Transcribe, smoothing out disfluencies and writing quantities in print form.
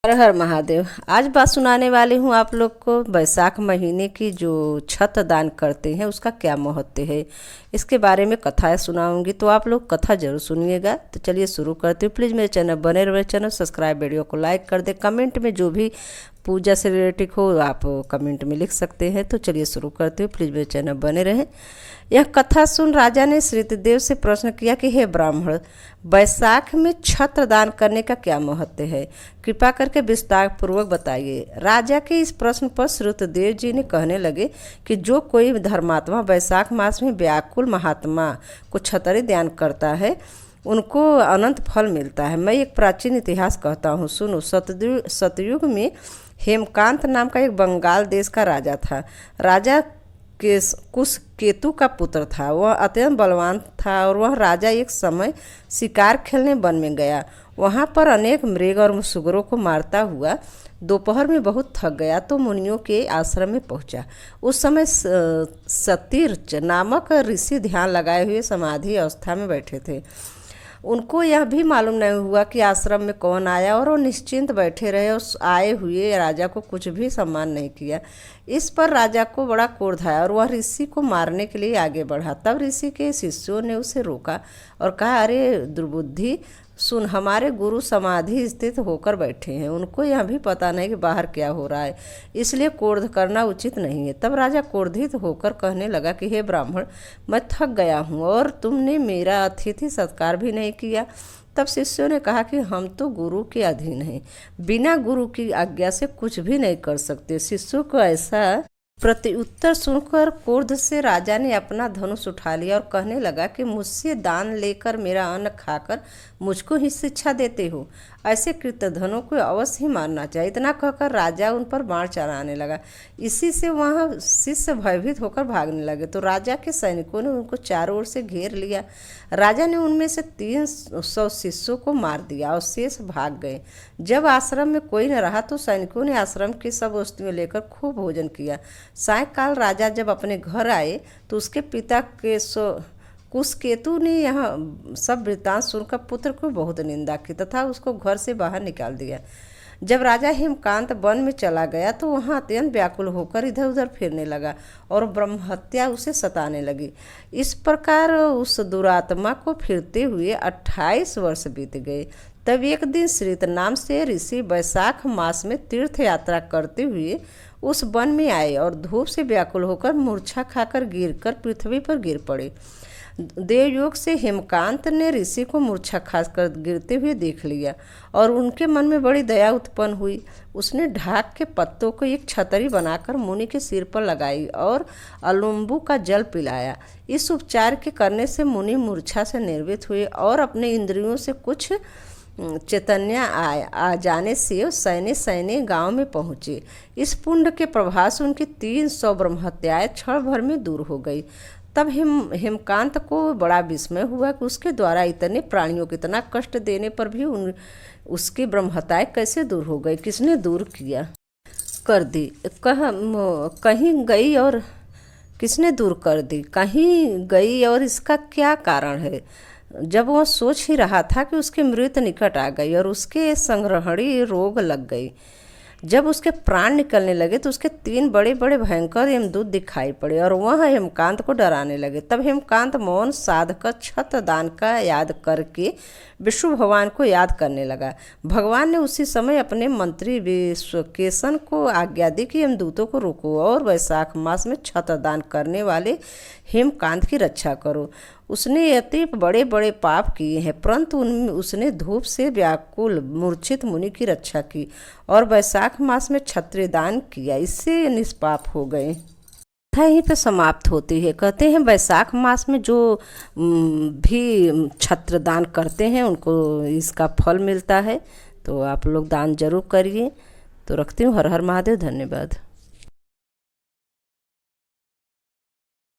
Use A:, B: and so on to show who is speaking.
A: हर हर महादेव। आज बात सुनाने वाली हूँ आप लोग को बैसाख महीने की जो छत दान करते हैं उसका क्या महत्व है, इसके बारे में कथाएं सुनाऊंगी। तो आप लोग कथा जरूर सुनिएगा। तो चलिए शुरू करते हैं। प्लीज़ मेरे चैनल बने रहे, चैनल सब्सक्राइब, वीडियो को लाइक कर दे। कमेंट में जो भी पूजा से रिलेटेड हो आप कमेंट में लिख सकते हैं। तो चलिए शुरू करते हैं। प्लीज़ मेरे चैनल बने रहें। यह कथा सुन राजा ने श्रीदेव से प्रश्न किया कि हे ब्राह्मण, बैसाख में छत्र दान करने का क्या महत्व है, कृपा करके विस्तार पूर्वक बताइए। राजा के इस प्रश्न पर श्रुतदेव जी ने कहने लगे कि जो कोई धर्मात्मा बैसाख मास में व्याकुल महात्मा को छतरी दान करता है उनको अनंत फल मिलता है। मैं एक प्राचीन इतिहास कहता हूँ, सुनो। सतयुग में हेमकांत नाम का एक बंगाल देश का राजा था। राजा कुश केतु का पुत्र था। वह अत्यंत बलवान था और वह राजा एक समय शिकार खेलने वन में गया। वहाँ पर अनेक मृग और सुगरों को मारता हुआ दोपहर में बहुत थक गया तो मुनियों के आश्रम में पहुँचा। उस समय सतीर्थ नामक ऋषि ध्यान लगाए हुए समाधि अवस्था में बैठे थे। उनको यह भी मालूम नहीं हुआ कि आश्रम में कौन आया और वो निश्चिंत बैठे रहे। उस आए हुए राजा को कुछ भी सम्मान नहीं किया। इस पर राजा को बड़ा क्रोध आया और वह ऋषि को मारने के लिए आगे बढ़ा। तब ऋषि के शिष्यों ने उसे रोका और कहा, अरे दुर्बुद्धि, सुन, हमारे गुरु समाधि स्थित होकर बैठे हैं, उनको यह भी पता नहीं कि बाहर क्या हो रहा है, इसलिए क्रोध करना उचित नहीं है। तब राजा क्रोधित होकर कहने लगा कि हे ब्राह्मण, मैं थक गया हूँ और तुमने मेरा अतिथि सत्कार भी नहीं किया। तब शिष्यों ने कहा कि हम तो गुरु के अधीन हैं, बिना गुरु की आज्ञा से कुछ भी नहीं कर सकते। शिष्यों को ऐसा प्रत्युत्तर सुनकर क्रोध से राजा ने अपना धनुष उठा लिया और कहने लगा कि मुझसे दान लेकर मेरा अन्न खाकर मुझको ही शिक्षा देते हो, ऐसे कृतधनों को अवश्य ही मारना चाहिए। इतना कहकर राजा उन पर बाण चलाने लगा। इसी से वहाँ शिष्य भयभीत होकर भागने लगे तो राजा के सैनिकों ने उनको चारों ओर से घेर लिया। राजा ने उनमें से 300 शिष्यों को मार दिया और शेष भाग गए। जब आश्रम में कोई न रहा तो सैनिकों ने आश्रम की सब वस्तुएं लेकर खूब भोजन किया। सायंकाल राजा जब अपने घर आए तो उसके पिता के कुशकेतु ने यह सब वृत्तांत सुनकर पुत्र को बहुत निंदा की तथा उसको घर से बाहर निकाल दिया। जब राजा हेमकांत वन में चला गया तो वहाँ अत्यंत व्याकुल होकर इधर उधर फिरने लगा और ब्रह्महत्या उसे सताने लगी। इस प्रकार उस दुरात्मा को फिरते हुए 28 वर्ष बीत गए। तब एक दिन श्रीत नाम से ऋषि बैसाख मास में तीर्थ यात्रा करते हुए उस वन में आए और धूप से व्याकुल होकर मूर्छा खाकर गिरकर पृथ्वी पर गिर पड़े। देवयोग से हेमकांत ने ऋषि को मूर्छा खाकर गिरते हुए देख लिया और उनके मन में बड़ी दया उत्पन्न हुई। उसने ढाक के पत्तों को एक छतरी बनाकर मुनि के सिर पर लगाई और अलुम्बू का जल पिलाया। इस उपचार के करने से मुनि मूर्छा से निर्वित हुए और अपने इंद्रियों से कुछ चैतन्य आ जाने से सैने गांव में पहुँचे। इस पुण्य के प्रभाव से उनकी 300 ब्रह्महत्याएं क्षण भर में दूर हो गई। तब हेमकांत को बड़ा विस्मय हुआ कि उसके द्वारा इतने प्राणियों को इतना कष्ट देने पर भी उसकी ब्रह्महत्याएं कैसे दूर हो गई, किसने दूर किया कर दी, कहीं गई और किसने दूर कर दी, कहीं गई और इसका क्या कारण है। जब वह सोच ही रहा था कि उसकी मृत्यु निकट आ गई और उसके संग्रहणी रोग लग गई। जब उसके प्राण निकलने लगे तो उसके 3 बड़े बड़े भयंकर यमदूत दिखाई पड़े और वह हेमकांत को डराने लगे। तब हेमकांत मौन साध कर छत्र दान का याद करके विष्णु भगवान को याद करने लगा। भगवान ने उसी समय अपने मंत्री विश्वकेशन को आज्ञा दी कि यमदूतों को रोको और वैशाख मास में छत्र दान करने वाले हेमकांत की रक्षा करो। उसने अति बड़े बड़े पाप किए हैं परंतु उसने धूप से व्याकुल मूर्छित मुनि की रक्षा की और वैशाख मास में छत्र दान किया, इससे निष्पाप हो गए। कथा यहीं पे समाप्त होती है। कहते हैं बैसाख मास में जो भी छत्र दान करते हैं उनको इसका फल मिलता है। तो आप लोग दान जरूर करिए। तो रखती हूँ। हर हर महादेव। धन्यवाद।